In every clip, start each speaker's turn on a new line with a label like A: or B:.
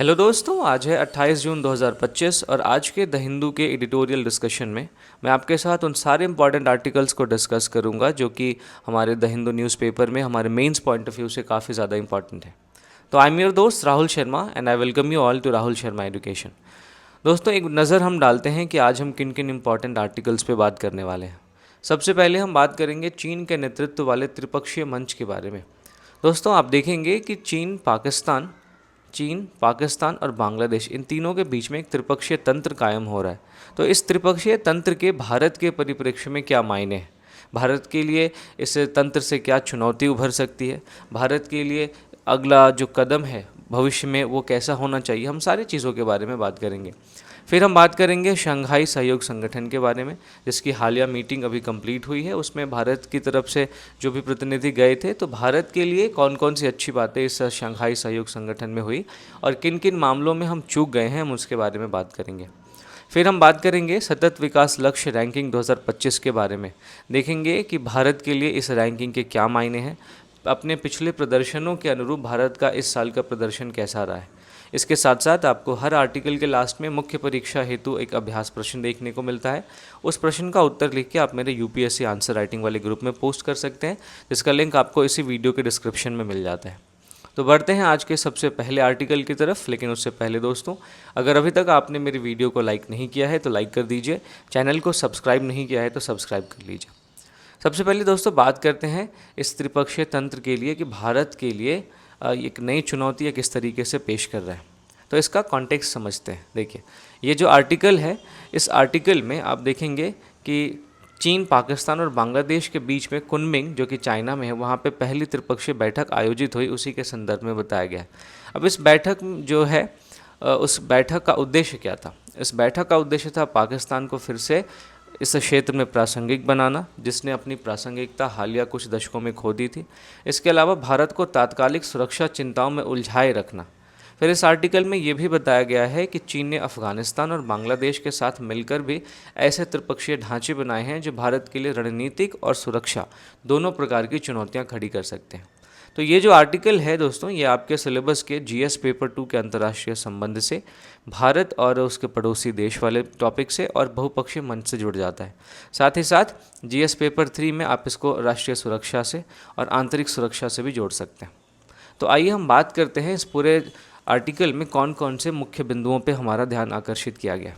A: Hello दोस्तों, आज है 28 जून 2025 और आज के द हिंदू के एडिटोरियल डिस्कशन में मैं आपके साथ उन सारे इंपॉर्टेंट आर्टिकल्स को डिस्कस करूंगा जो कि हमारे द हिंदू न्यूज़पेपर में हमारे मेंस पॉइंट ऑफ व्यू से काफ़ी ज़्यादा इंपॉर्टेंट है। तो आई एम योर दोस्त Rahul Sharma and I welcome you all to Rahul Sharma education. दोस्तों, एक नज़र हम डालते हैं कि आज हम किन किन इंपॉर्टेंट आर्टिकल्स पे बात करने वाले हैं। सबसे पहले हम बात करेंगे चीन के नेतृत्व वाले त्रिपक्षीय मंच के बारे में। दोस्तों, आप देखेंगे कि चीन, पाकिस्तान और बांग्लादेश इन तीनों के बीच में एक त्रिपक्षीय तंत्र कायम हो रहा है। तो इस त्रिपक्षीय तंत्र के भारत के परिप्रेक्ष्य में क्या मायने हैं, भारत के लिए इस तंत्र से क्या चुनौती उभर सकती है, भारत के लिए अगला जो कदम है भविष्य में वो कैसा होना चाहिए, हम सारी चीज़ों के बारे में बात करेंगे। फिर हम बात करेंगे शंघाई सहयोग संगठन के बारे में, जिसकी हालिया मीटिंग अभी कंप्लीट हुई है। उसमें भारत की तरफ से जो भी प्रतिनिधि गए थे, तो भारत के लिए कौन कौन सी अच्छी बातें इस शंघाई सहयोग संगठन में हुई और किन किन मामलों में हम चूक गए हैं, हम उसके बारे में बात करेंगे। फिर हम बात करेंगे सतत विकास लक्ष्य रैंकिंग 2025 के बारे में। देखेंगे कि भारत के लिए इस रैंकिंग के क्या मायने हैं, अपने पिछले प्रदर्शनों के अनुरूप भारत का इस साल का प्रदर्शन कैसा रहा है। इसके साथ साथ आपको हर आर्टिकल के लास्ट में मुख्य परीक्षा हेतु एक अभ्यास प्रश्न देखने को मिलता है। उस प्रश्न का उत्तर लिख के आप मेरे यूपीएससी आंसर राइटिंग वाले ग्रुप में पोस्ट कर सकते हैं, जिसका लिंक आपको इसी वीडियो के डिस्क्रिप्शन में मिल जाता है। तो बढ़ते हैं आज के सबसे पहले आर्टिकल की तरफ, लेकिन उससे पहले दोस्तों, अगर अभी तक आपने मेरी वीडियो को लाइक नहीं किया है तो लाइक कर दीजिए, चैनल को सब्सक्राइब नहीं किया है तो सब्सक्राइब कर लीजिए। सबसे पहले दोस्तों बात करते हैं इस त्रिपक्षीय तंत्र के लिए कि भारत के लिए एक नई चुनौती किस तरीके से पेश कर रहा है। तो इसका कॉन्टेक्स्ट समझते हैं। देखिए, ये जो आर्टिकल है, इस आर्टिकल में आप देखेंगे कि चीन, पाकिस्तान और बांग्लादेश के बीच में कुनमिंग, जो कि चाइना में है, वहाँ पे पहली त्रिपक्षीय बैठक आयोजित हुई, उसी के संदर्भ में बताया गया है। अब इस बैठक जो है, उस बैठक का उद्देश्य क्या था? इस बैठक का उद्देश्य था पाकिस्तान को फिर से इस क्षेत्र में प्रासंगिक बनाना, जिसने अपनी प्रासंगिकता हालिया कुछ दशकों में खो दी थी। इसके अलावा भारत को तात्कालिक सुरक्षा चिंताओं में उलझाए रखना। फिर इस आर्टिकल में ये भी बताया गया है कि चीन ने अफगानिस्तान और बांग्लादेश के साथ मिलकर भी ऐसे त्रिपक्षीय ढांचे बनाए हैं जो भारत के लिए रणनीतिक और सुरक्षा दोनों प्रकार की चुनौतियां खड़ी कर सकते हैं। तो ये जो आर्टिकल है दोस्तों, ये आपके सिलेबस के जीएस पेपर 2 के अंतर्राष्ट्रीय संबंध से, भारत और उसके पड़ोसी देश वाले टॉपिक से और बहुपक्षीय मंच से जुड़ जाता है। साथ ही साथ जीएस पेपर 3 में आप इसको राष्ट्रीय सुरक्षा से और आंतरिक सुरक्षा से भी जोड़ सकते हैं। तो आइए हम बात करते हैं इस पूरे आर्टिकल में कौन कौन से मुख्य बिंदुओं पे हमारा ध्यान आकर्षित किया गया।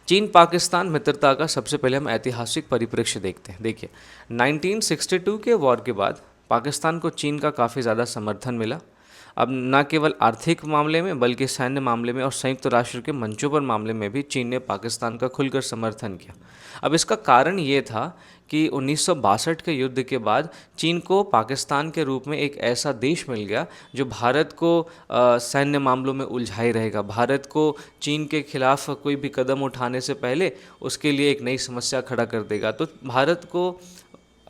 A: चीन पाकिस्तान मित्रता का सबसे पहले हम ऐतिहासिक परिप्रेक्ष्य देखते हैं। देखिए, 1962 के वॉर के बाद पाकिस्तान को चीन का काफ़ी ज़्यादा समर्थन मिला। अब न केवल आर्थिक मामले में बल्कि सैन्य मामले में और संयुक्त राष्ट्र के मंचों पर मामले में भी चीन ने पाकिस्तान का खुलकर समर्थन किया। अब इसका कारण ये था कि 1962 के युद्ध के बाद चीन को पाकिस्तान के रूप में एक ऐसा देश मिल गया जो भारत को सैन्य मामलों में उलझाए रहेगा। भारत को चीन के खिलाफ कोई भी कदम उठाने से पहले उसके लिए एक नई समस्या खड़ा कर देगा। तो भारत को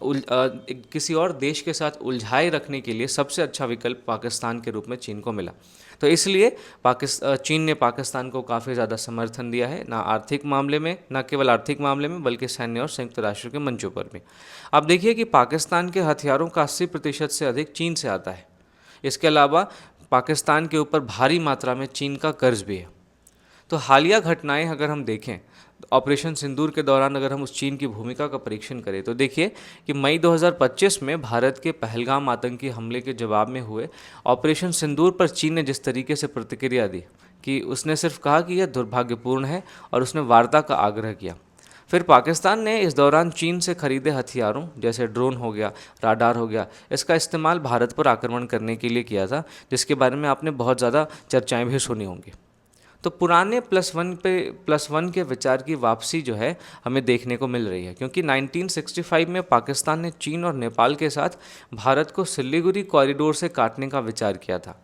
A: किसी और देश के साथ उलझाए रखने के लिए सबसे अच्छा विकल्प पाकिस्तान के रूप में चीन को मिला। तो इसलिए चीन ने पाकिस्तान को काफ़ी ज़्यादा समर्थन दिया है, ना आर्थिक मामले में, ना केवल आर्थिक मामले में बल्कि सैन्य और संयुक्त राष्ट्र के मंचों पर भी। अब देखिए कि पाकिस्तान के हथियारों का 80% से अधिक चीन से आता है। इसके अलावा पाकिस्तान के ऊपर भारी मात्रा में चीन का कर्ज भी है। तो हालिया घटनाएं अगर हम देखें, ऑपरेशन सिंदूर के दौरान अगर हम उस चीन की भूमिका का परीक्षण करें, तो देखिए कि मई 2025 में भारत के पहलगाम आतंकी हमले के जवाब में हुए ऑपरेशन सिंदूर पर चीन ने जिस तरीके से प्रतिक्रिया दी कि उसने सिर्फ कहा कि यह दुर्भाग्यपूर्ण है और उसने वार्ता का आग्रह किया। फिर पाकिस्तान ने इस दौरान चीन से खरीदे हथियारों जैसे ड्रोन हो गया, राडार हो गया, इसका इस्तेमाल भारत पर आक्रमण करने के लिए किया था, जिसके बारे में आपने बहुत ज़्यादा चर्चाएं भी सुनी होंगी। तो पुराने +1 के विचार की वापसी जो है हमें देखने को मिल रही है, क्योंकि 1965 में पाकिस्तान ने चीन और नेपाल के साथ भारत को सिलीगुड़ी कॉरिडोर से काटने का विचार किया था।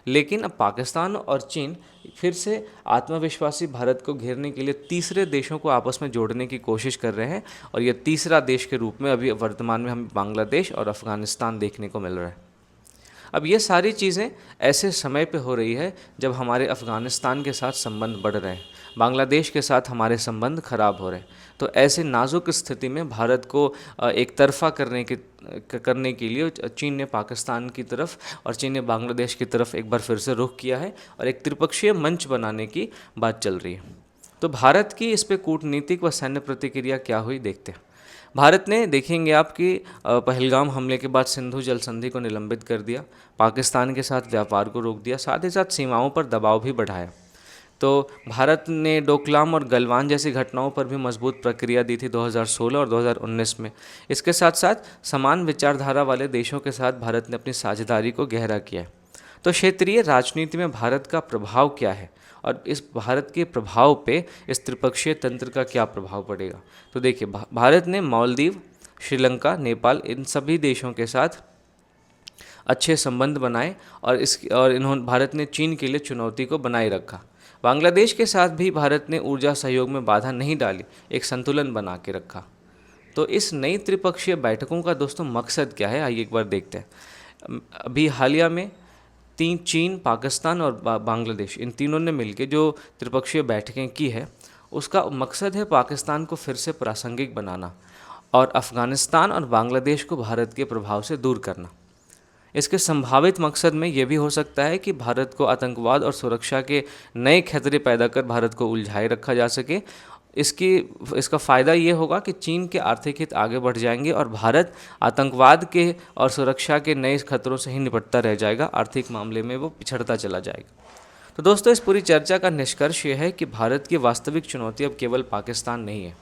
A: लेकिन अब पाकिस्तान और चीन फिर से आत्मविश्वासी भारत को घेरने के लिए तीसरे देशों को आपस में जोड़ने की कोशिश कर रहे हैं, और यह तीसरा देश के रूप में अभी वर्तमान में हमें बांग्लादेश और अफगानिस्तान देखने को मिल रहा है। अब ये सारी चीज़ें ऐसे समय पे हो रही है जब हमारे अफ़गानिस्तान के साथ संबंध बढ़ रहे हैं, बांग्लादेश के साथ हमारे संबंध खराब हो रहे हैं। तो ऐसे नाजुक स्थिति में भारत को एक तरफ़ा करने के लिए चीन ने पाकिस्तान की तरफ और चीन ने बांग्लादेश की तरफ एक बार फिर से रुख किया है और एक त्रिपक्षीय मंच बनाने की बात चल रही है। तो भारत की इस पे कूटनीतिक व सैन्य प्रतिक्रिया क्या हुई, देखते हैं। भारत ने, देखेंगे आप कि पहलगाम हमले के बाद सिंधु जल संधि को निलंबित कर दिया, पाकिस्तान के साथ व्यापार को रोक दिया, साथ ही साथ सीमाओं पर दबाव भी बढ़ाया। तो भारत ने डोकलाम और गलवान जैसी घटनाओं पर भी मजबूत प्रक्रिया दी थी 2016 और 2019 में। इसके साथ साथ समान विचारधारा वाले देशों के साथ भारत ने अपनी साझेदारी को गहरा किया है। तो क्षेत्रीय राजनीति में भारत का प्रभाव क्या है और इस भारत के प्रभाव पे इस त्रिपक्षीय तंत्र का क्या प्रभाव पड़ेगा। तो देखिए, भारत ने मालदीव, श्रीलंका, नेपाल, इन सभी देशों के साथ अच्छे संबंध बनाए और इन्होंने, भारत ने चीन के लिए चुनौती को बनाए रखा। बांग्लादेश के साथ भी भारत ने ऊर्जा सहयोग में बाधा नहीं डाली, एक संतुलन बना के रखा। तो इस नई त्रिपक्षीय बैठकों का दोस्तों मकसद क्या है, आइए एक बार देखते हैं। अभी हालिया में चीन, पाकिस्तान और बांग्लादेश, इन तीनों ने मिलकर जो त्रिपक्षीय बैठकें की है, उसका मकसद है पाकिस्तान को फिर से प्रासंगिक बनाना और अफ़गानिस्तान और बांग्लादेश को भारत के प्रभाव से दूर करना। इसके संभावित मकसद में यह भी हो सकता है कि भारत को आतंकवाद और सुरक्षा के नए खतरे पैदा कर भारत को उलझाए रखा जा सके। इसका फ़ायदा ये होगा कि चीन के आर्थिक हित आगे बढ़ जाएंगे और भारत आतंकवाद के और सुरक्षा के नए खतरों से ही निपटता रह जाएगा, आर्थिक मामले में वो पिछड़ता चला जाएगा। तो दोस्तों, इस पूरी चर्चा का निष्कर्ष ये है कि भारत की वास्तविक चुनौती अब केवल पाकिस्तान नहीं है,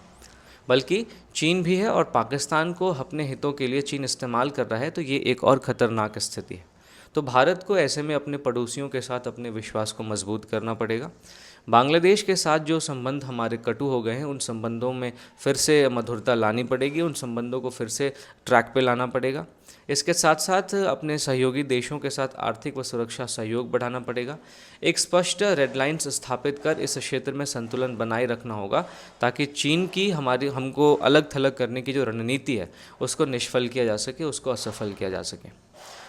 A: बल्कि चीन भी है और पाकिस्तान को अपने हितों के लिए चीन इस्तेमाल कर रहा है। तो ये एक और ख़तरनाक स्थिति है। तो भारत को ऐसे में अपने पड़ोसियों के साथ अपने विश्वास को मजबूत करना पड़ेगा। बांग्लादेश के साथ जो संबंध हमारे कटु हो गए हैं, उन संबंधों में फिर से मधुरता लानी पड़ेगी, उन संबंधों को फिर से ट्रैक पे लाना पड़ेगा। इसके साथ साथ अपने सहयोगी देशों के साथ आर्थिक व सुरक्षा सहयोग बढ़ाना पड़ेगा। एक स्पष्ट रेड लाइन्स स्थापित कर इस क्षेत्र में संतुलन बनाए रखना होगा, ताकि चीन की हमको अलग थलग करने की जो रणनीति है, उसको निष्फल किया जा सके, उसको असफल किया जा सके।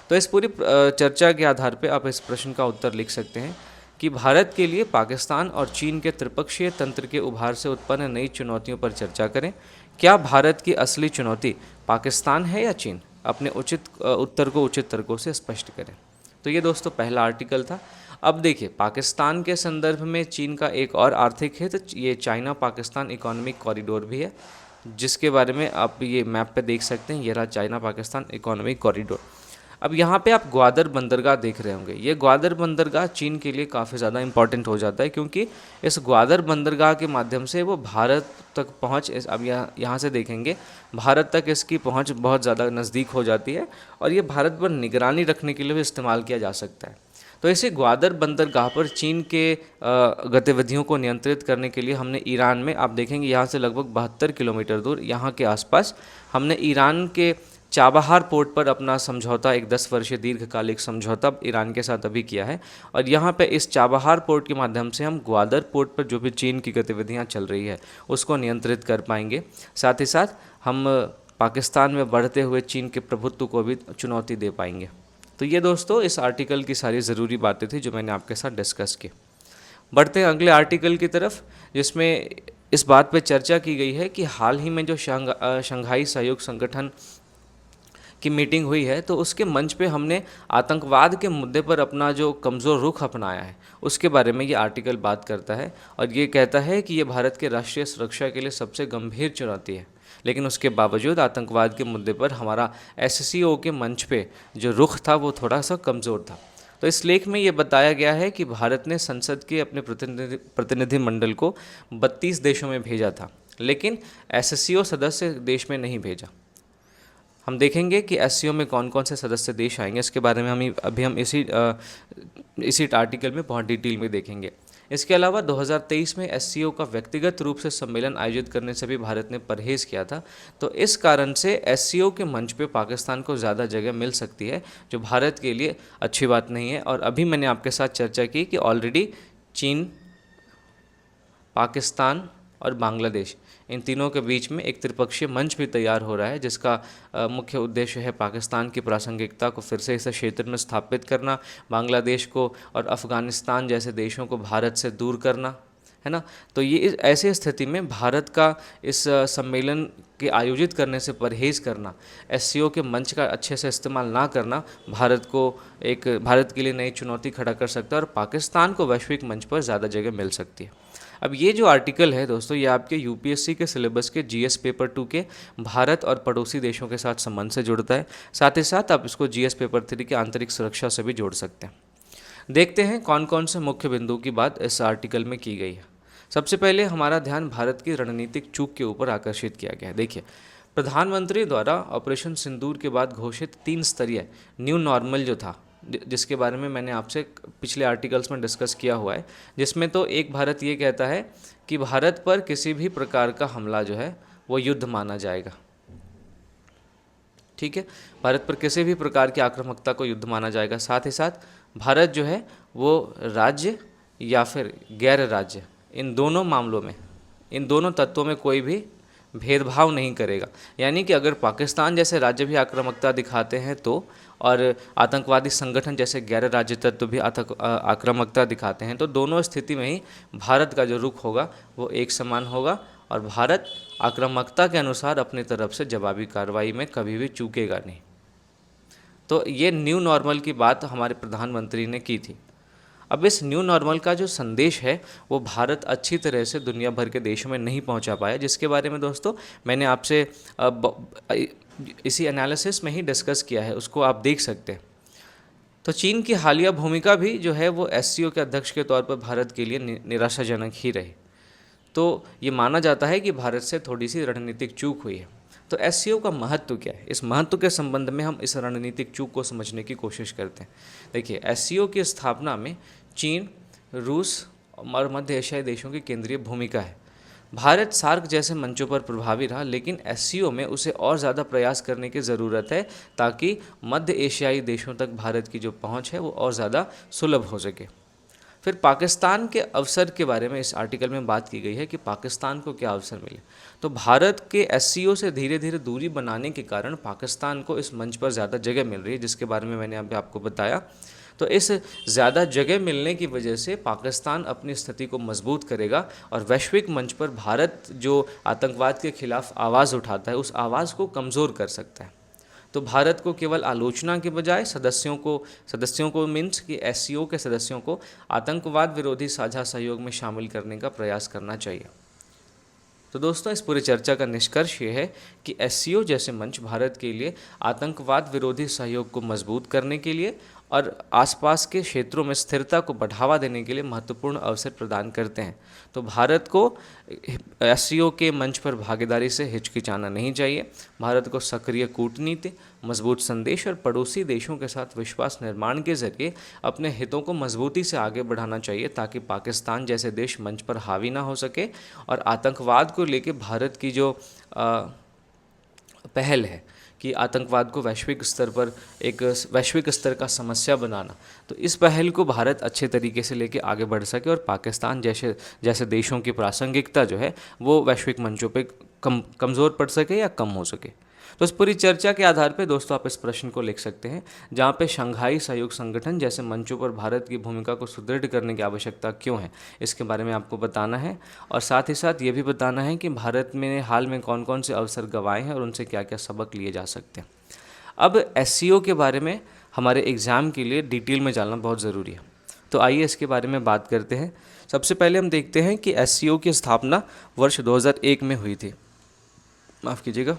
A: तो इस पूरी चर्चा के आधार पर आप इस प्रश्न का उत्तर लिख सकते हैं कि भारत के लिए पाकिस्तान और चीन के त्रिपक्षीय तंत्र के उभार से उत्पन्न नई चुनौतियों पर चर्चा करें। क्या भारत की असली चुनौती पाकिस्तान है या चीन? अपने उत्तर को उचित तर्कों से स्पष्ट करें। तो ये दोस्तों पहला आर्टिकल था। अब देखिए, पाकिस्तान के संदर्भ में चीन का एक और आर्थिक हित, ये चाइना पाकिस्तान इकोनॉमिक कॉरिडोर भी है, जिसके बारे में आप ये मैप पे देख सकते हैं। ये रहा चाइना पाकिस्तान इकोनॉमिक कॉरिडोर। अब यहाँ पे आप ग्वादर बंदरगाह देख रहे होंगे। ये ग्वादर बंदरगाह चीन के लिए काफ़ी ज़्यादा इंपॉर्टेंट हो जाता है, क्योंकि इस ग्वादर बंदरगाह के माध्यम से वो भारत तक पहुँच, अब यहाँ से देखेंगे, भारत तक इसकी पहुँच बहुत ज़्यादा नज़दीक हो जाती है और ये भारत पर निगरानी रखने के लिए भी इस्तेमाल किया जा सकता है। तो इसे ग्वादर बंदरगाह पर चीन के गतिविधियों को नियंत्रित करने के लिए हमने ईरान में, आप देखेंगे यहाँ से लगभग 72 किलोमीटर दूर यहाँ के आसपास, हमने ईरान के चाबहार पोर्ट पर अपना समझौता, एक 10 वर्षीय दीर्घकालिक समझौता ईरान के साथ अभी किया है। और यहाँ पे इस चाबहार पोर्ट के माध्यम से हम ग्वादर पोर्ट पर जो भी चीन की गतिविधियाँ चल रही है उसको नियंत्रित कर पाएंगे। साथ ही साथ हम पाकिस्तान में बढ़ते हुए चीन के प्रभुत्व को भी चुनौती दे पाएंगे। तो ये दोस्तों इस आर्टिकल की सारी ज़रूरी बातें थी जो मैंने आपके साथ डिस्कस की। बढ़ते हैं अगले आर्टिकल की तरफ, जिसमें इस बात पर चर्चा की गई है कि हाल ही में जो शंघाई सहयोग संगठन की मीटिंग हुई है, तो उसके मंच पे हमने आतंकवाद के मुद्दे पर अपना जो कमज़ोर रुख अपनाया है उसके बारे में ये आर्टिकल बात करता है। और ये कहता है कि ये भारत के राष्ट्रीय सुरक्षा के लिए सबसे गंभीर चुनौती है, लेकिन उसके बावजूद आतंकवाद के मुद्दे पर हमारा SCO के मंच पे जो रुख था वो थोड़ा सा कमज़ोर था। तो इस लेख में ये बताया गया है कि भारत ने संसद के अपने प्रतिनिधिमंडल को 32 देशों में भेजा था, लेकिन SCO सदस्य देश में नहीं भेजा। हम देखेंगे कि SCO में कौन कौन से सदस्य देश आएंगे, इसके बारे में हम इसी आर्टिकल में बहुत डिटेल में देखेंगे। इसके अलावा 2023 में SCO का व्यक्तिगत रूप से सम्मेलन आयोजित करने से भी भारत ने परहेज़ किया था। तो इस कारण से SCO के मंच पे पाकिस्तान को ज़्यादा जगह मिल सकती है, जो भारत के लिए अच्छी बात नहीं है। और अभी मैंने आपके साथ चर्चा की कि ऑलरेडी चीन, पाकिस्तान, और बांग्लादेश, इन तीनों के बीच में एक त्रिपक्षीय मंच भी तैयार हो रहा है, जिसका मुख्य उद्देश्य है पाकिस्तान की प्रासंगिकता को फिर से इस क्षेत्र में स्थापित करना, बांग्लादेश को और अफ़गानिस्तान जैसे देशों को भारत से दूर करना, है ना। तो ये ऐसी स्थिति में भारत का इस सम्मेलन के आयोजित करने से परहेज़ करना, एससीओ के मंच का अच्छे से इस्तेमाल ना करना भारत के लिए नई चुनौती खड़ा कर सकता है और पाकिस्तान को वैश्विक मंच पर ज़्यादा जगह मिल सकती है। अब ये जो आर्टिकल है दोस्तों, ये आपके यूपीएससी के सिलेबस के जीएस पेपर 2 के भारत और पड़ोसी देशों के साथ संबंध से जुड़ता है। साथ ही साथ आप इसको जीएस पेपर 3 के आंतरिक सुरक्षा से भी जोड़ सकते हैं। देखते हैं कौन कौन से मुख्य बिंदु की बात इस आर्टिकल में की गई है। सबसे पहले हमारा ध्यान भारत की रणनीतिक चूक के ऊपर आकर्षित किया गया है। देखिए, प्रधानमंत्री द्वारा ऑपरेशन सिंदूर के बाद घोषित 3 स्तरीय न्यू नॉर्मल जो था, जिसके बारे में मैंने आपसे पिछले आर्टिकल्स में डिस्कस किया हुआ है, जिसमें तो एक भारत ये कहता है कि भारत पर किसी भी प्रकार का हमला जो है वो युद्ध माना जाएगा। ठीक है, भारत पर किसी भी प्रकार की आक्रामकता को युद्ध माना जाएगा। साथ ही साथ भारत जो है वो राज्य या फिर गैर राज्य, इन दोनों मामलों में, इन दोनों तत्वों में कोई भी भेदभाव नहीं करेगा। यानी कि अगर पाकिस्तान जैसे राज्य भी आक्रामकता दिखाते हैं तो, और आतंकवादी संगठन जैसे गैर राज्य तत्व भी आक्रामकता दिखाते हैं, तो दोनों स्थिति में ही भारत का जो रुख होगा वो एक समान होगा और भारत आक्रामकता के अनुसार अपनी तरफ से जवाबी कार्रवाई में कभी भी चूकेगा नहीं। तो ये न्यू नॉर्मल की बात हमारे प्रधानमंत्री ने की थी। अब इस न्यू नॉर्मल का जो संदेश है वो भारत अच्छी तरह से दुनिया भर के देशों में नहीं पहुंचा पाया, जिसके बारे में दोस्तों मैंने आपसे इसी एनालिसिस में ही डिस्कस किया है, उसको आप देख सकते हैं। तो चीन की हालिया भूमिका भी जो है वो एससीओ के अध्यक्ष के तौर पर भारत के लिए निराशाजनक ही रही। तो ये माना जाता है कि भारत से थोड़ी सी रणनीतिक चूक हुई है। तो एससीओ का महत्व क्या है, इस महत्व के संबंध में हम इस रणनीतिक चूक को समझने की कोशिश करते हैं। देखिए, एससीओ की स्थापना में चीन, रूस और मध्य एशियाई देशों की केंद्रीय भूमिका है। भारत सार्क जैसे मंचों पर प्रभावी रहा, लेकिन एससीओ में उसे और ज़्यादा प्रयास करने की ज़रूरत है ताकि मध्य एशियाई देशों तक भारत की जो पहुंच है वो और ज़्यादा सुलभ हो सके। फिर पाकिस्तान के अवसर के बारे में इस आर्टिकल में बात की गई है कि पाकिस्तान को क्या अवसर मिले। तो भारत के एससीओ से धीरे धीरे दूरी बनाने के कारण पाकिस्तान को इस मंच पर ज़्यादा जगह मिल रही है, जिसके बारे में मैंने अभी आपको बताया। तो इस ज़्यादा जगह मिलने की वजह से पाकिस्तान अपनी स्थिति को मजबूत करेगा और वैश्विक मंच पर भारत जो आतंकवाद के खिलाफ आवाज़ उठाता है उस आवाज़ को कमज़ोर कर सकता है। तो भारत को केवल आलोचना के बजाय सदस्यों को मीन्स कि एससीओ के सदस्यों को आतंकवाद विरोधी साझा सहयोग में शामिल करने का प्रयास करना चाहिए। तो दोस्तों, इस पूरी चर्चा का निष्कर्ष ये है कि एससीओ जैसे मंच भारत के लिए आतंकवाद विरोधी सहयोग को मजबूत करने के लिए और आसपास के क्षेत्रों में स्थिरता को बढ़ावा देने के लिए महत्वपूर्ण अवसर प्रदान करते हैं। तो भारत को एससीओ के मंच पर भागीदारी से हिचकिचाना नहीं चाहिए। भारत को सक्रिय कूटनीति, मजबूत संदेश और पड़ोसी देशों के साथ विश्वास निर्माण के जरिए अपने हितों को मजबूती से आगे बढ़ाना चाहिए ताकि पाकिस्तान जैसे देश मंच पर हावी ना हो सके और आतंकवाद को लेकर भारत की जो पहल है कि आतंकवाद को वैश्विक स्तर पर एक वैश्विक स्तर का समस्या बनाना, तो इस पहल को भारत अच्छे तरीके से लेके आगे बढ़ सके और पाकिस्तान जैसे देशों की प्रासंगिकता जो है वो वैश्विक मंचों पे कमज़ोर पड़ सके या कम हो सके। तो इस पूरी चर्चा के आधार पे दोस्तों आप इस प्रश्न को लिख सकते हैं, जहाँ पे शंघाई सहयोग संगठन जैसे मंचों पर भारत की भूमिका को सुदृढ़ करने की आवश्यकता क्यों है, इसके बारे में आपको बताना है। और साथ ही साथ ये भी बताना है कि भारत में हाल में कौन कौन से अवसर गंवाए हैं और उनसे क्या क्या सबक लिए जा सकते हैं। अब एससीओ के बारे में हमारे एग्ज़ाम के लिए डिटेल में जानना बहुत ज़रूरी है, तो आइए इसके बारे में बात करते हैं। सबसे पहले हम देखते हैं कि एससीओ की स्थापना वर्ष 2001 में हुई थी, माफ़ कीजिएगा।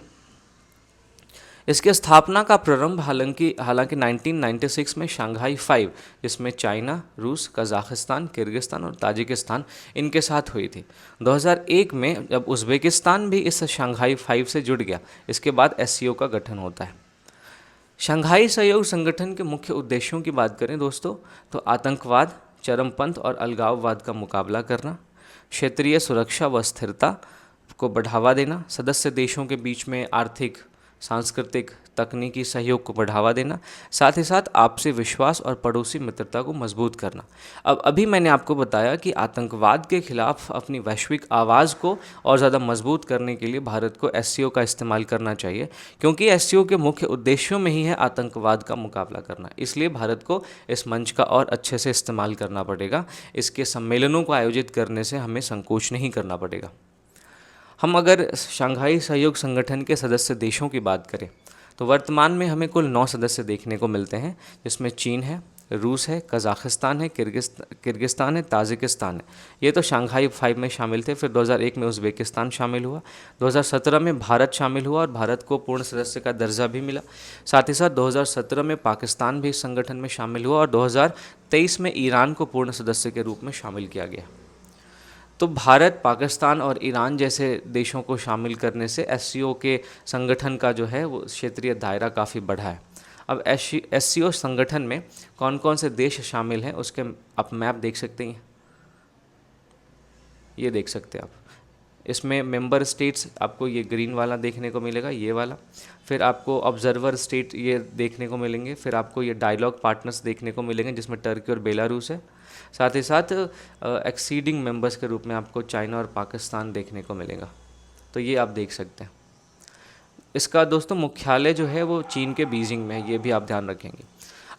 A: इसके स्थापना का प्रारंभ हालांकि 1996 में शंघाई 5, जिसमें चाइना, रूस, कजाकिस्तान, किर्गिस्तान और ताजिकिस्तान इनके साथ हुई थी। 2001 में जब उज़्बेकिस्तान भी इस शंघाई 5 से जुड़ गया, इसके बाद एससीओ का गठन होता है। शंघाई सहयोग संगठन के मुख्य उद्देश्यों की बात करें दोस्तों, तो आतंकवाद, चरमपंथ और अलगाववाद का मुकाबला करना, क्षेत्रीय सुरक्षा व स्थिरता को बढ़ावा देना, सदस्य देशों के बीच में आर्थिक, सांस्कृतिक, तकनीकी सहयोग को बढ़ावा देना, साथ ही साथ आपसी विश्वास और पड़ोसी मित्रता को मजबूत करना। अब अभी मैंने आपको बताया कि आतंकवाद के खिलाफ अपनी वैश्विक आवाज़ को और ज़्यादा मजबूत करने के लिए भारत को एससीओ का इस्तेमाल करना चाहिए, क्योंकि एससीओ के मुख्य उद्देश्यों में ही है आतंकवाद का मुकाबला करना। इसलिए भारत को इस मंच का और अच्छे से इस्तेमाल करना पड़ेगा। इसके सम्मेलनों को आयोजित करने से हमें संकोच नहीं करना पड़ेगा। हम अगर शंघाई सहयोग संगठन के सदस्य देशों की बात करें तो वर्तमान में हमें कुल 9 सदस्य देखने को मिलते हैं, जिसमें चीन है, रूस है, कज़ाकिस्तान है, किर्गिस्तान है, ताजिकिस्तान है। ये तो शंघाई 5 में शामिल थे। फिर 2001 में उज़्बेकिस्तान शामिल हुआ, 2017 में भारत शामिल हुआ और भारत को पूर्ण सदस्य का दर्जा भी मिला। साथ ही साथ 2017 में पाकिस्तान भी इस संगठन में शामिल हुआ और 2023 में ईरान को पूर्ण सदस्य के रूप में शामिल किया गया। तो भारत, पाकिस्तान और ईरान जैसे देशों को शामिल करने से एससीओ के संगठन का जो है वो क्षेत्रीय दायरा काफ़ी बढ़ा है। अब एससीओ संगठन में कौन कौन से देश शामिल हैं उसके आप मैप देख सकते हैं, ये देख सकते हैं आप। इसमें मेंबर स्टेट्स आपको ये ग्रीन वाला देखने को मिलेगा, ये वाला। फिर आपको ऑब्जर्वर स्टेट ये देखने को मिलेंगे। फिर आपको ये डायलॉग पार्टनर्स देखने को मिलेंगे, जिसमें टर्की और बेलारूस है। साथ ही साथ एक्सीडिंग मेंबर्स के रूप में आपको चाइना और पाकिस्तान देखने को मिलेगा। तो ये आप देख सकते हैं। इसका दोस्तों मुख्यालय जो है वो चीन के बीजिंग में है, ये भी आप ध्यान रखेंगे।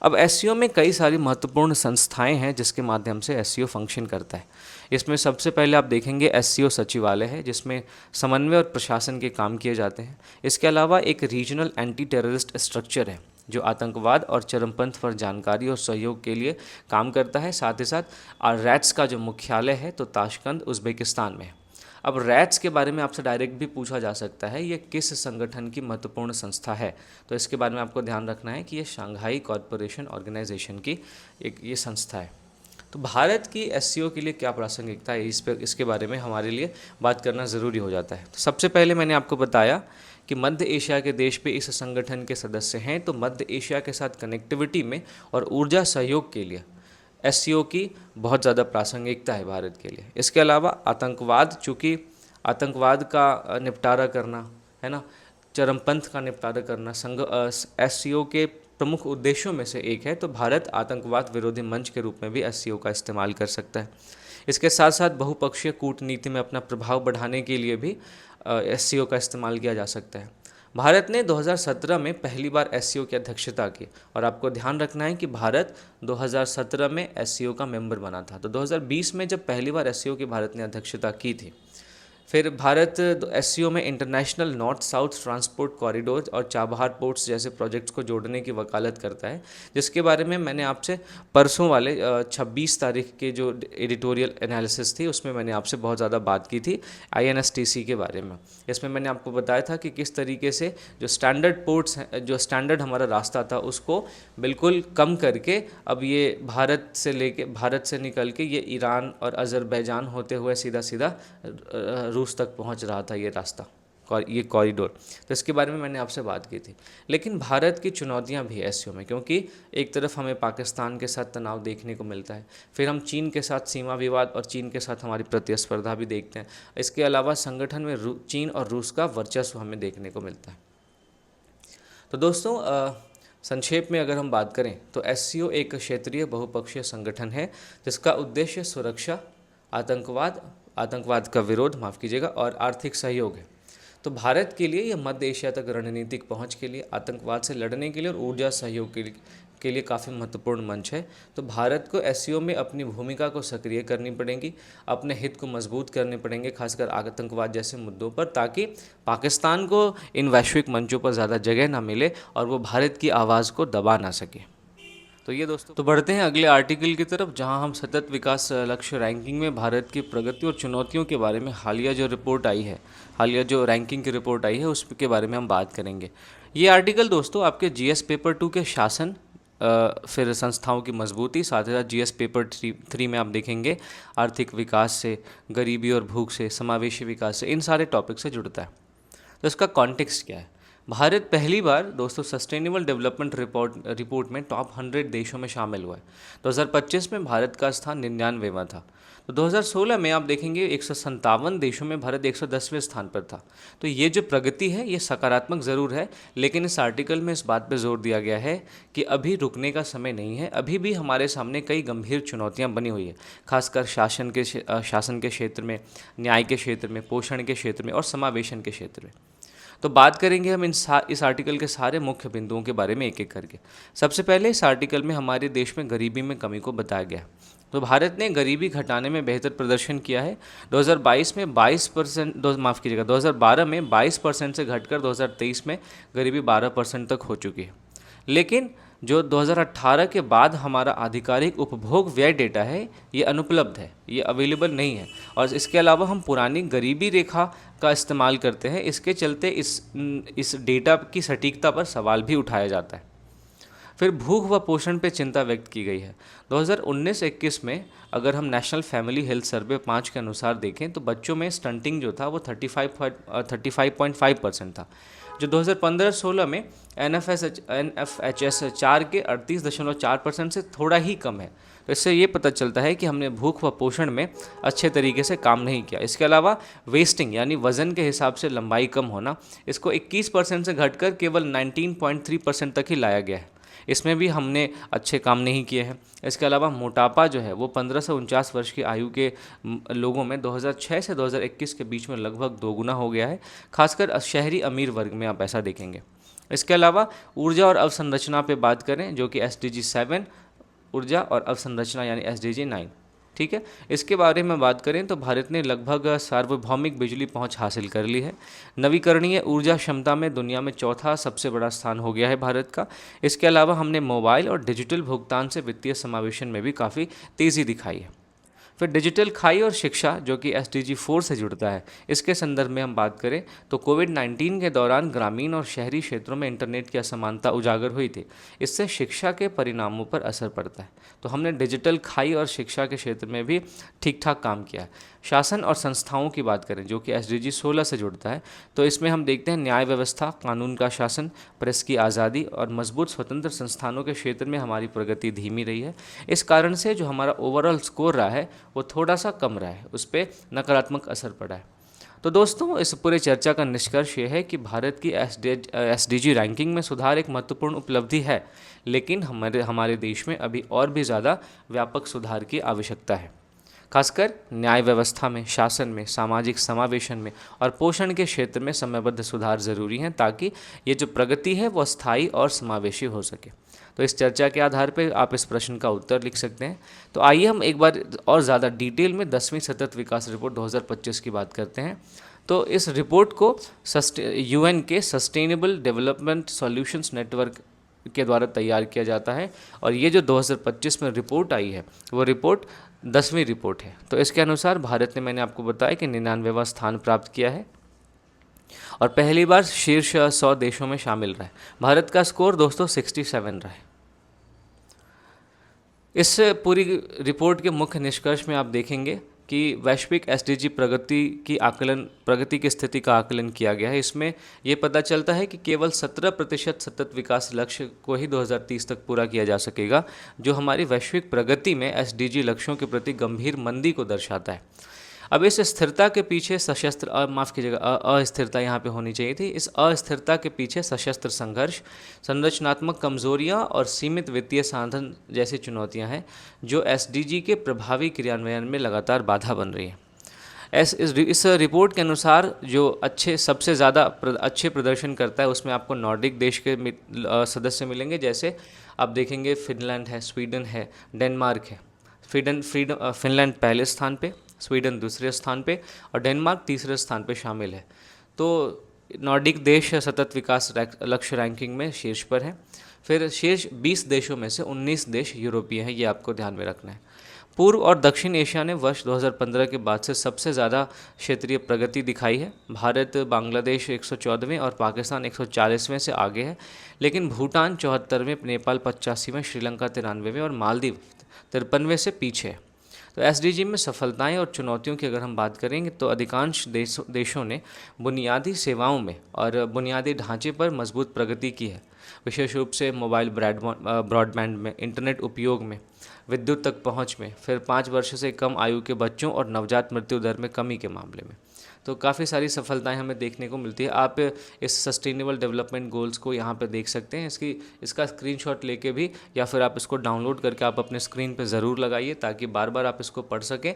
A: अब एससीओ में कई सारी महत्वपूर्ण संस्थाएं हैं जिसके माध्यम से एससीओ फंक्शन करता है। इसमें सबसे पहले आप देखेंगे एससीओ सचिवालय है, जिसमें समन्वय और प्रशासन के काम किए जाते हैं। इसके अलावा एक रीजनल एंटी टेररिस्ट स्ट्रक्चर है जो आतंकवाद और चरमपंथ पर जानकारी और सहयोग के लिए काम करता है। साथ ही साथ रैट्स का जो मुख्यालय है तो ताशकंद उज़्बेकिस्तान में है। अब रैट्स के बारे में आपसे डायरेक्ट भी पूछा जा सकता है, ये किस संगठन की महत्वपूर्ण संस्था है। तो इसके बारे में आपको ध्यान रखना है कि ये शंघाई कॉरपोरेशन ऑर्गेनाइजेशन की एक ये संस्था है। तो भारत की एससीओ के लिए क्या प्रासंगिकता है, इसके बारे में हमारे लिए बात करना ज़रूरी हो जाता है। तो सबसे पहले मैंने आपको बताया कि मध्य एशिया के देश भी इस संगठन के सदस्य हैं। तो मध्य एशिया के साथ कनेक्टिविटी में और ऊर्जा सहयोग के लिए एससीओ की बहुत ज़्यादा प्रासंगिकता है भारत के लिए। इसके अलावा आतंकवाद, चूँकि आतंकवाद का निपटारा करना है ना, चरमपंथ का निपटारा करना एससीओ के प्रमुख उद्देश्यों में से एक है। तो भारत आतंकवाद विरोधी मंच के रूप में भी एससीओ का इस्तेमाल कर सकता है। इसके साथ साथ बहुपक्षीय कूटनीति में अपना प्रभाव बढ़ाने के लिए भी एससीओ का इस्तेमाल किया जा सकता है। भारत ने 2017 में पहली बार एससीओ की अध्यक्षता की और आपको ध्यान रखना है कि भारत 2017 में एससीओ का मेंबर बना था। तो 2020 में जब पहली बार एससीओ की भारत ने अध्यक्षता की थी, फिर भारत एससीओ में international north south transport corridor और चाबहार पोर्ट्स जैसे प्रोजेक्ट्स को जोड़ने की वकालत करता है, जिसके बारे में मैंने आपसे परसों वाले 26 तारीख के जो एडिटोरियल एनालिसिस थी उसमें मैंने आपसे बहुत ज़्यादा बात की थी आईएनएसटीसी के बारे में। इसमें मैंने आपको बताया था कि किस तरीके से जो स्टैंडर्ड पोर्ट्स हैं, जो स्टैंडर्ड हमारा रास्ता था उसको बिल्कुल कम करके अब ये भारत से निकल के ये ईरान और अज़रबैजान होते हुए सीधा सीधा रूस तक पहुंच रहा था ये रास्ता, ये कॉरिडोर। तो इसके बारे में मैंने आपसे बात की थी। लेकिन भारत की चुनौतियां भी है एससीओ में, क्योंकि एक तरफ हमें पाकिस्तान के साथ तनाव देखने को मिलता है, फिर हम चीन के साथ सीमा विवाद और चीन के साथ हमारी प्रतिस्पर्धा भी देखते हैं। इसके अलावा संगठन में चीन और रूस का वर्चस्व हमें देखने को मिलता है। तो दोस्तों संक्षेप में अगर हम बात करें तो एससीओ एक क्षेत्रीय बहुपक्षीय संगठन है जिसका उद्देश्य सुरक्षा, आतंकवाद का विरोध, माफ़ कीजिएगा, और आर्थिक सहयोग है। तो भारत के लिए यह मध्य एशिया तक रणनीतिक पहुंच के लिए, आतंकवाद से लड़ने के लिए और ऊर्जा सहयोग के लिए काफ़ी महत्वपूर्ण मंच है। तो भारत को एससीओ में अपनी भूमिका को सक्रिय करनी पड़ेगी, अपने हित को मजबूत करने पड़ेंगे, खासकर आतंकवाद जैसे मुद्दों पर, ताकि पाकिस्तान को इन वैश्विक मंचों पर ज़्यादा जगह ना मिले और वो भारत की आवाज़ को दबा ना सके। तो ये दोस्तों, तो बढ़ते हैं अगले आर्टिकल की तरफ, जहां हम सतत विकास लक्ष्य रैंकिंग में भारत की प्रगति और चुनौतियों के बारे में हालिया जो रैंकिंग की रिपोर्ट आई है उसके बारे में हम बात करेंगे। ये आर्टिकल दोस्तों आपके जीएस पेपर 2 के शासन, फिर संस्थाओं की मजबूती, साथ ही साथ जीएस पेपर 3 में आप देखेंगे आर्थिक विकास से, गरीबी और भूख से, समावेशी विकास से, इन सारे टॉपिक से जुड़ता है। तो इसका कॉन्टेक्स्ट क्या है? भारत पहली बार दोस्तों सस्टेनेबल डेवलपमेंट रिपोर्ट में टॉप 100 देशों में शामिल हुआ है। 2025 में भारत का स्थान 99वां था। तो 2016 में आप देखेंगे 157 देशों में भारत 110वें स्थान पर था। तो ये जो प्रगति है ये सकारात्मक ज़रूर है, लेकिन इस आर्टिकल में इस बात पर जोर दिया गया है कि अभी रुकने का समय नहीं है। अभी भी हमारे सामने कई गंभीर चुनौतियाँ बनी हुई है, खासकर शासन के क्षेत्र में, न्याय के क्षेत्र में, पोषण के क्षेत्र में और समावेशन के क्षेत्र में। तो बात करेंगे हम इस आर्टिकल के सारे मुख्य बिंदुओं के बारे में एक एक करके। सबसे पहले इस आर्टिकल में हमारे देश में गरीबी में कमी को बताया गया। तो भारत ने गरीबी घटाने में बेहतर प्रदर्शन किया है। 2022 में 22%, माफ़ कीजिएगा, 2012 में 22% से घटकर 2023 में गरीबी 12% तक हो चुकी है। लेकिन जो 2018 के बाद हमारा आधिकारिक उपभोग व्यय डेटा है ये अनुपलब्ध है, ये अवेलेबल नहीं है। और इसके अलावा हम पुरानी गरीबी रेखा का इस्तेमाल करते हैं, इसके चलते इस डेटा की सटीकता पर सवाल भी उठाया जाता है। फिर भूख व पोषण पे चिंता व्यक्त की गई है। 2019-21 में अगर हम नेशनल फैमिली हेल्थ सर्वे 5 के अनुसार देखें तो बच्चों में स्टंटिंग जो था वो 35.5% था, जो 2015-16 में NFHS 4 के 38.4% से थोड़ा ही कम है। तो इससे ये पता चलता है कि हमने भूख व पोषण में अच्छे तरीके से काम नहीं किया। इसके अलावा वेस्टिंग यानी वज़न के हिसाब से लंबाई कम होना, इसको 21% से घटकर केवल 19.3% तक ही लाया गया है। इसमें भी हमने अच्छे काम नहीं किए हैं। इसके अलावा मोटापा जो है वो 15 से 49 वर्ष की आयु के लोगों में 2006 से 2021 के बीच में लगभग दोगुना हो गया है, खासकर शहरी अमीर वर्ग में आप ऐसा देखेंगे। इसके अलावा ऊर्जा और अवसंरचना पे बात करें, जो कि SDG 7 ऊर्जा और अवसंरचना यानी SDG 9, ठीक है, इसके बारे में बात करें तो भारत ने लगभग सार्वभौमिक बिजली पहुंच हासिल कर ली है। नवीकरणीय ऊर्जा क्षमता में दुनिया में चौथा सबसे बड़ा स्थान हो गया है भारत का। इसके अलावा हमने मोबाइल और डिजिटल भुगतान से वित्तीय समावेशन में भी काफ़ी तेज़ी दिखाई है। फिर डिजिटल खाई और शिक्षा, जो कि SDG 4 से जुड़ता है, इसके संदर्भ में हम बात करें तो कोविड-19 के दौरान ग्रामीण और शहरी क्षेत्रों में इंटरनेट की असमानता उजागर हुई थी। इससे शिक्षा के परिणामों पर असर पड़ता है। तो हमने डिजिटल खाई और शिक्षा के क्षेत्र में भी ठीक ठाक काम किया है। शासन और संस्थाओं की बात करें, जो कि SDG 16 से जुड़ता है, तो इसमें हम देखते हैं न्याय व्यवस्था, कानून का शासन, प्रेस की आज़ादी और मजबूत स्वतंत्र संस्थानों के क्षेत्र में हमारी प्रगति धीमी रही है। इस कारण से जो हमारा ओवरऑल स्कोर रहा है वो थोड़ा सा कम रहा है, उस पर नकारात्मक असर पड़ा है। तो दोस्तों, इस पूरे चर्चा का निष्कर्ष ये है कि भारत की SDG रैंकिंग में सुधार एक महत्वपूर्ण उपलब्धि है, लेकिन हमारे देश में अभी और भी ज़्यादा व्यापक सुधार की आवश्यकता है। खासकर न्याय व्यवस्था में, शासन में, सामाजिक समावेशन में और पोषण के क्षेत्र में समयबद्ध सुधार ज़रूरी हैं, ताकि ये जो प्रगति है वो स्थायी और समावेशी हो सके। तो इस चर्चा के आधार पर आप इस प्रश्न का उत्तर लिख सकते हैं। तो आइए हम एक बार और ज़्यादा डिटेल में 10वीं सतत विकास रिपोर्ट 2025 की बात करते हैं। तो इस रिपोर्ट को UN के सस्टेनेबल डेवलपमेंट सॉल्यूशंस नेटवर्क के द्वारा तैयार किया जाता है, और ये जो 2025 में रिपोर्ट आई है वो रिपोर्ट 10वीं रिपोर्ट है। तो इसके अनुसार भारत ने, मैंने आपको बताया कि 99वां स्थान प्राप्त किया है और पहली बार शीर्ष 100 देशों में शामिल रहा है। भारत का स्कोर दोस्तों 67 रहा है। इस पूरी रिपोर्ट के मुख्य निष्कर्ष में आप देखेंगे कि वैश्विक SDG प्रगति की स्थिति का आकलन किया गया है। इसमें ये पता चलता है कि केवल 17% सतत विकास लक्ष्य को ही 2030 तक पूरा किया जा सकेगा, जो हमारी वैश्विक प्रगति में SDG लक्ष्यों के प्रति गंभीर मंदी को दर्शाता है। अब इस स्थिरता के पीछे अस्थिरता यहाँ पे होनी चाहिए थी। इस अस्थिरता के पीछे सशस्त्र संघर्ष, संरचनात्मक कमजोरियाँ और सीमित वित्तीय साधन जैसी चुनौतियाँ हैं, जो SDG के प्रभावी क्रियान्वयन में लगातार बाधा बन रही हैं। इस रिपोर्ट के अनुसार जो सबसे ज़्यादा अच्छे प्रदर्शन करता है उसमें आपको नॉर्डिक देश के सदस्य मिलेंगे। जैसे आप देखेंगे फिनलैंड है, स्वीडन है, डेनमार्क है। फिनलैंड पहले स्थान पे, स्वीडन दूसरे स्थान पे और डेनमार्क तीसरे स्थान पे शामिल है। तो नॉर्डिक देश सतत विकास लक्ष्य रैंकिंग में शीर्ष पर है। फिर शीर्ष 20 देशों में से 19 देश यूरोपीय हैं, ये आपको ध्यान में रखना है। पूर्व और दक्षिण एशिया ने वर्ष 2015 के बाद से सबसे ज़्यादा क्षेत्रीय प्रगति दिखाई है। भारत, बांग्लादेश 114वें और पाकिस्तान 140वें से आगे है, लेकिन भूटान 74वें, नेपाल 85वें, श्रीलंका 93वें और मालदीव 53वें से पीछे है। तो एसडीजी में सफलताएं और चुनौतियों की अगर हम बात करेंगे तो अधिकांश देशों ने बुनियादी सेवाओं में और बुनियादी ढांचे पर मजबूत प्रगति की है, विशेष रूप से मोबाइल ब्रॉडबैंड में, इंटरनेट उपयोग में, विद्युत तक पहुंच में, फिर 5 वर्ष से कम आयु के बच्चों और नवजात मृत्यु दर में कमी के मामले में। तो काफ़ी सारी सफलताएं हमें देखने को मिलती है। आप इस सस्टेनेबल डेवलपमेंट गोल्स को यहाँ पे देख सकते हैं, इसका स्क्रीनशॉट लेके भी, या फिर आप इसको डाउनलोड करके आप अपने स्क्रीन पे ज़रूर लगाइए, ताकि बार बार आप इसको पढ़ सकें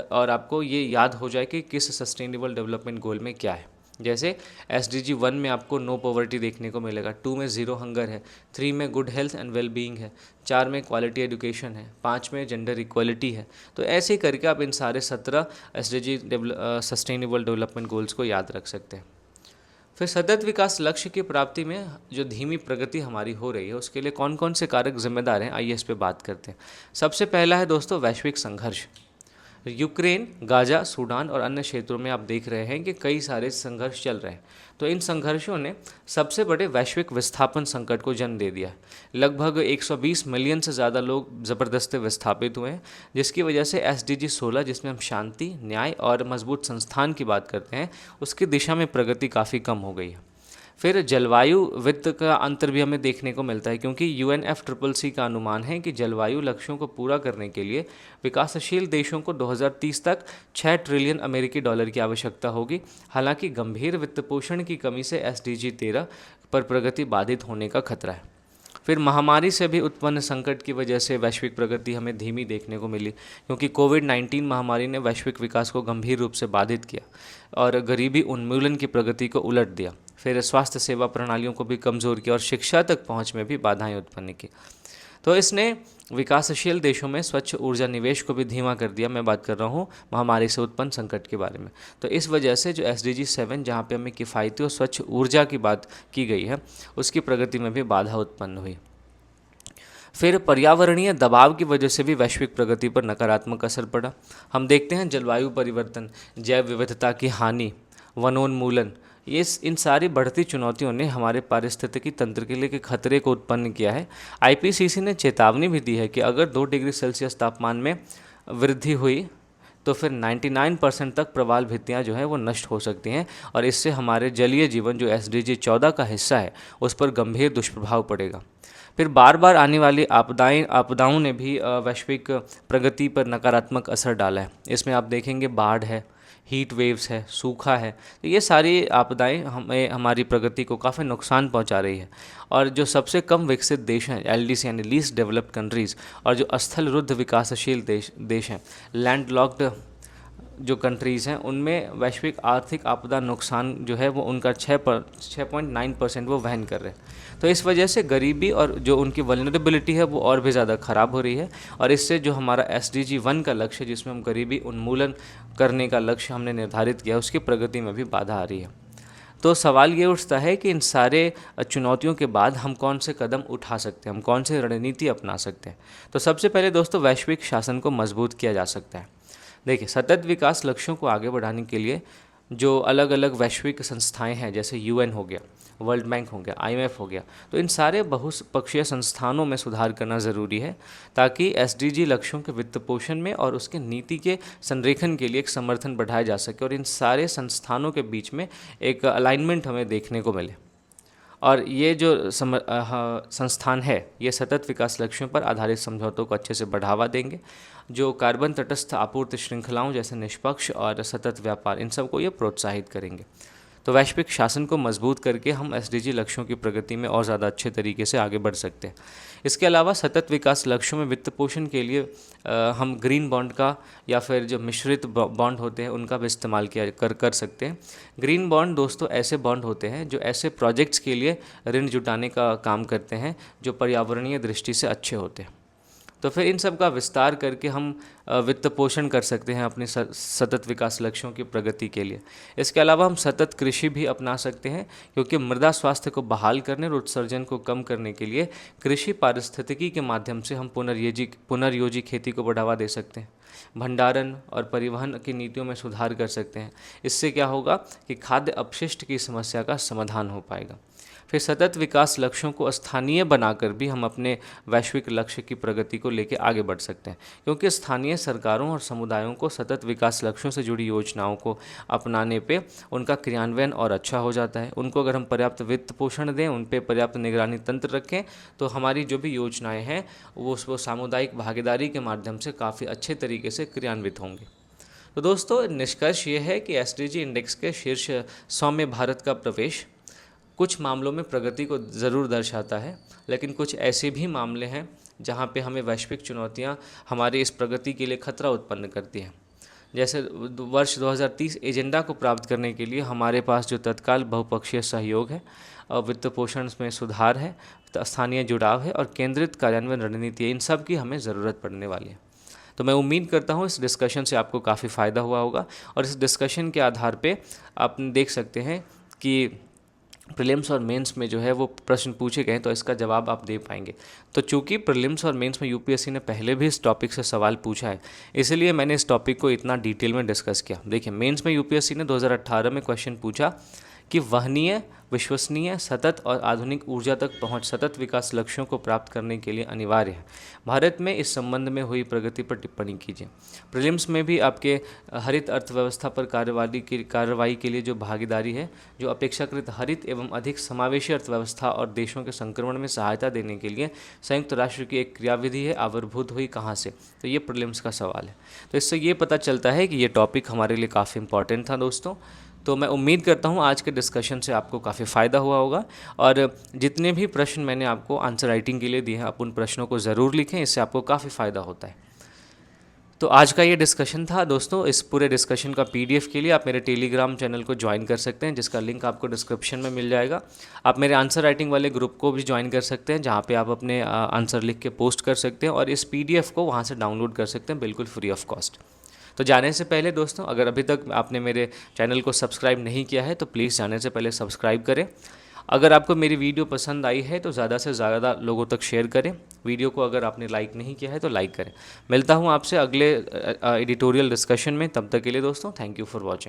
A: और आपको ये याद हो जाए कि किस सस्टेनेबल डेवलपमेंट गोल में क्या है। जैसे SDG 1 में आपको नो पॉवर्टी देखने को मिलेगा, 2 में ज़ीरो हंगर है, 3 में good health and well being है, 4 में क्वालिटी एजुकेशन है, 5 में जेंडर इक्वलिटी है। तो ऐसे ही करके आप इन सारे 17 SDG सस्टेनेबल डेवलपमेंट गोल्स को याद रख सकते हैं। फिर सतत विकास लक्ष्य की प्राप्ति में जो धीमी प्रगति हमारी हो रही है, उसके लिए कौन कौन से कारक जिम्मेदार हैं, आइए इस पर बात करते हैं। सबसे पहला है दोस्तों वैश्विक संघर्ष। यूक्रेन, गाजा, सूडान और अन्य क्षेत्रों में आप देख रहे हैं कि कई सारे संघर्ष चल रहे हैं। तो इन संघर्षों ने सबसे बड़े वैश्विक विस्थापन संकट को जन्म दे दिया है। लगभग 120 मिलियन से ज़्यादा लोग ज़बरदस्ती विस्थापित हुए हैं, जिसकी वजह से SDG 16, जिसमें हम शांति, न्याय और मजबूत संस्थान की बात करते हैं, उसकी दिशा में प्रगति काफ़ी कम हो गई है। फिर जलवायु वित्त का अंतर भी हमें देखने को मिलता है, क्योंकि UNFCCC का अनुमान है कि जलवायु लक्ष्यों को पूरा करने के लिए विकासशील देशों को 2030 तक 6 ट्रिलियन अमेरिकी डॉलर की आवश्यकता होगी। हालांकि गंभीर वित्त पोषण की कमी से SDG 13 पर प्रगति बाधित होने का खतरा है। फिर महामारी से भी उत्पन्न संकट की वजह से वैश्विक प्रगति हमें धीमी देखने को मिली, क्योंकि कोविड-19 महामारी ने वैश्विक विकास को गंभीर रूप से बाधित किया और गरीबी उन्मूलन की प्रगति को उलट दिया। फिर स्वास्थ्य सेवा प्रणालियों को भी कमज़ोर किया और शिक्षा तक पहुंच में भी बाधाएं उत्पन्न की। तो इसने विकासशील देशों में स्वच्छ ऊर्जा निवेश को भी धीमा कर दिया। मैं बात कर रहा हूँ महामारी से उत्पन्न संकट के बारे में। तो इस वजह से जो SDG 7, जहाँ पे हमें किफ़ायती और स्वच्छ ऊर्जा की बात की गई है, उसकी प्रगति में भी बाधा उत्पन्न हुई। फिर पर्यावरणीय दबाव की वजह से भी वैश्विक प्रगति पर नकारात्मक असर पड़ा। हम देखते हैं जलवायु परिवर्तन, जैव विविधता की हानि, वनोन्मूलन, इन सारी बढ़ती चुनौतियों ने हमारे पारिस्थितिकी तंत्र के लिए खतरे को उत्पन्न किया है। IPCC ने चेतावनी भी दी है कि अगर 2 डिग्री सेल्सियस तापमान में वृद्धि हुई तो फिर 99% तक प्रवाल भित्तियाँ जो है वो नष्ट हो सकती हैं, और इससे हमारे जलीय जीवन जो SDG 14 का हिस्सा है उस पर गंभीर दुष्प्रभाव पड़ेगा। फिर बार बार आने वाली आपदाओं ने भी वैश्विक प्रगति पर नकारात्मक असर डाला है। इसमें आप देखेंगे बाढ़ है, हीट वेव्स है, सूखा है। तो ये सारी आपदाएं हमें हमारी प्रगति को काफ़ी नुकसान पहुंचा रही है। और जो सबसे कम विकसित देश हैं, LDC यानी लीस्ट डेवलप्ड कंट्रीज़, और जो स्थल रुद्ध विकासशील देश हैं, लैंड लॉक्ड जो कंट्रीज़ हैं, उनमें वैश्विक आर्थिक आपदा नुकसान जो है वो उनका 6.9% वो वहन कर रहे हैं। तो इस वजह से गरीबी और जो उनकी वल्नरेबिलिटी है वो और भी ज़्यादा ख़राब हो रही है, और इससे जो हमारा SDG 1 का लक्ष्य, जिसमें हम गरीबी उन्मूलन करने का लक्ष्य हमने निर्धारित किया, उसकी प्रगति में भी बाधा आ रही है। तो सवाल ये उठता है कि इन सारे चुनौतियों के बाद हम कौन से कदम उठा सकते हैं, हम कौन से रणनीति अपना सकते हैं। तो सबसे पहले दोस्तों वैश्विक शासन को मजबूत किया जा सकता है। देखिए, सतत विकास लक्ष्यों को आगे बढ़ाने के लिए जो अलग अलग वैश्विक संस्थाएं हैं, जैसे UN हो गया, वर्ल्ड बैंक हो गया, IMF हो गया, तो इन सारे बहुपक्षीय संस्थानों में सुधार करना ज़रूरी है, ताकि SDG लक्ष्यों के वित्त पोषण में और उसके नीति के संरेखन के लिए एक समर्थन बढ़ाया जा सके, और इन सारे संस्थानों के बीच में एक अलाइनमेंट हमें देखने को मिले। और ये जो संस्थान है, ये सतत विकास लक्ष्यों पर आधारित समझौतों को अच्छे से बढ़ावा देंगे, जो कार्बन तटस्थ आपूर्ति श्रृंखलाओं जैसे निष्पक्ष और सतत व्यापार, इन सब को ये प्रोत्साहित करेंगे। तो वैश्विक शासन को मजबूत करके हम SDG लक्ष्यों की प्रगति में और ज़्यादा अच्छे तरीके से आगे बढ़ सकते हैं। इसके अलावा सतत विकास लक्ष्यों में वित्त पोषण के लिए हम ग्रीन बॉन्ड का या फिर जो मिश्रित बॉन्ड होते हैं उनका भी इस्तेमाल कर सकते हैं। ग्रीन बॉन्ड दोस्तों ऐसे बॉन्ड होते हैं जो ऐसे प्रोजेक्ट्स के लिए ऋण जुटाने का काम करते हैं जो पर्यावरणीय दृष्टि से अच्छे होते हैं। तो फिर इन सब का विस्तार करके हम वित्त पोषण कर सकते हैं अपने सतत विकास लक्ष्यों की प्रगति के लिए। इसके अलावा हम सतत कृषि भी अपना सकते हैं, क्योंकि मृदा स्वास्थ्य को बहाल करने और उत्सर्जन को कम करने के लिए कृषि पारिस्थितिकी के माध्यम से हम पुनर्योजी खेती को बढ़ावा दे सकते हैं। भंडारण और परिवहन की नीतियों में सुधार कर सकते हैं। इससे क्या होगा कि खाद्य अपशिष्ट की समस्या का समाधान हो पाएगा। फिर सतत विकास लक्ष्यों को स्थानीय बनाकर भी हम अपने वैश्विक लक्ष्य की प्रगति को लेकर आगे बढ़ सकते हैं, क्योंकि स्थानीय सरकारों और समुदायों को सतत विकास लक्ष्यों से जुड़ी योजनाओं को अपनाने पे उनका क्रियान्वयन और अच्छा हो जाता है। उनको अगर हम पर्याप्त वित्त पोषण दें, उन पे पर्याप्त निगरानी तंत्र रखें, तो हमारी जो भी योजनाएं हैं वो सामुदायिक भागीदारी के माध्यम से काफ़ी अच्छे तरीके से क्रियान्वित होंगे। तो दोस्तों, निष्कर्ष ये है कि एसडीजी इंडेक्स के शीर्ष 100 में भारत का प्रवेश कुछ मामलों में प्रगति को ज़रूर दर्शाता है, लेकिन कुछ ऐसे भी मामले हैं जहां पे हमें वैश्विक चुनौतियां हमारी इस प्रगति के लिए खतरा उत्पन्न करती हैं। जैसे वर्ष 2030 एजेंडा को प्राप्त करने के लिए हमारे पास जो तत्काल बहुपक्षीय सहयोग है, वित्त पोषण में सुधार है, स्थानीय जुड़ाव है और केंद्रित कार्यान्वयन रणनीति है, इन सब की हमें ज़रूरत पड़ने वाली है। तो मैं उम्मीद करता हूँ इस डिस्कशन से आपको काफ़ी फ़ायदा हुआ होगा, और इस डिस्कशन के आधार पे आप देख सकते हैं कि प्रीलिम्स और मेंस में जो है वो प्रश्न पूछे गए, तो इसका जवाब आप दे पाएंगे। तो चूंकि प्रीलिम्स और मेंस में यूपीएससी ने पहले भी इस टॉपिक से सवाल पूछा है, इसलिए मैंने इस टॉपिक को इतना डिटेल में डिस्कस किया। देखिए, मेंस में यूपीएससी ने 2018 में क्वेश्चन पूछा कि वहनीय, विश्वसनीय, सतत और आधुनिक ऊर्जा तक पहुंच सतत विकास लक्ष्यों को प्राप्त करने के लिए अनिवार्य है। भारत में इस संबंध में हुई प्रगति पर टिप्पणी कीजिए। प्रीलिम्स में भी आपके हरित अर्थव्यवस्था पर कार्रवाई के लिए जो भागीदारी है, जो अपेक्षाकृत हरित एवं अधिक समावेशी अर्थव्यवस्था और देशों के संक्रमण में सहायता देने के लिए संयुक्त राष्ट्र की एक क्रियाविधि है, आविर्भूत हुई कहाँ से? तो ये प्रीलिम्स का सवाल है। तो इससे ये पता चलता है कि ये टॉपिक हमारे लिए काफ़ी इंपॉर्टेंट था दोस्तों। तो मैं उम्मीद करता हूँ आज के डिस्कशन से आपको काफ़ी फ़ायदा हुआ होगा, और जितने भी प्रश्न मैंने आपको आंसर राइटिंग के लिए दिए हैं, आप उन प्रश्नों को ज़रूर लिखें, इससे आपको काफ़ी फ़ायदा होता है। तो आज का ये डिस्कशन था दोस्तों। इस पूरे डिस्कशन का पीडीएफ के लिए आप मेरे टेलीग्राम चैनल को ज्वाइन कर सकते हैं, जिसका लिंक आपको डिस्क्रिप्शन में मिल जाएगा। आप मेरे आंसर राइटिंग वाले ग्रुप को भी ज्वाइन कर सकते हैं, जहाँ पे आप अपने आंसर लिख के पोस्ट कर सकते हैं, और इस पीडीएफ को वहाँ से डाउनलोड कर सकते हैं बिल्कुल फ्री ऑफ कॉस्ट। तो जाने से पहले दोस्तों, अगर अभी तक आपने मेरे चैनल को सब्सक्राइब नहीं किया है तो प्लीज़ जाने से पहले सब्सक्राइब करें। अगर आपको मेरी वीडियो पसंद आई है तो ज़्यादा से ज़्यादा लोगों तक शेयर करें। वीडियो को अगर आपने लाइक नहीं किया है तो लाइक करें। मिलता हूँ आपसे अगले एडिटोरियल डिस्कशन में। तब तक के लिए दोस्तों, थैंक यू फॉर वॉचिंग।